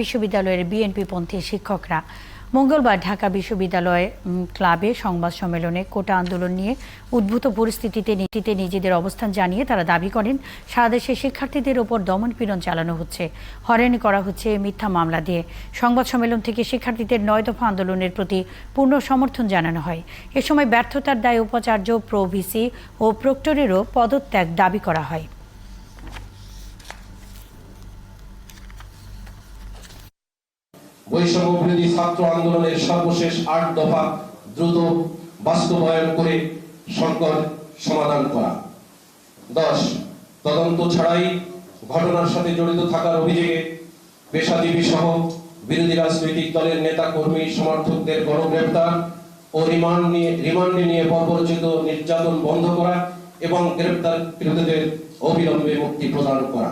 বিশ্ববিদ্যালয়ের বিএনপিপন্থী শিক্ষকরা মঙ্গলবার ঢাকা বিশ্ববিদ্যালয় ক্লাবে সংবাদ সম্মেলনে কোটা আন্দোলন নিয়ে উদ্ভূত পরিস্থিতিতে নিজেদের অবস্থান জানিয়ে তারা দাবি করেন সারা দেশে শিক্ষার্থীদের ওপর দমনপীড়ন চালানো হচ্ছে, হয়রানি করা হচ্ছে মিথ্যা মামলা দিয়ে। সংবাদ সম্মেলন থেকে শিক্ষার্থীদের ৯ দফা আন্দোলনের প্রতি পূর্ণ সমর্থন জানানো হয়। এ সময় ব্যর্থতার দায়ে উপাচার্য, প্রো-ভিসি ও প্রক্টরেরও পদত্যাগ দাবি করা হয়। বৈষম্য বিরোধী ছাত্র আন্দোলনের সর্বশেষ ৮ দফা দ্রুত বাস্তবায়ন করে সংকট সমাধান করা। ১০ তদন্ত ছাড়াই ঘটনার সাথে জড়িত থাকার অভিযোগে পেশাজীবী সহ বিরোধী রাজনৈতিক দলের নেতা কর্মী সমর্থকদের গণগ্রেপ্তার ও রিমান্ডে নিয়ে বর্বরোচিত নির্যাতন বন্ধ করা এবং গ্রেপ্তারকৃতদের অবিলম্বে মুক্তি প্রদান করা।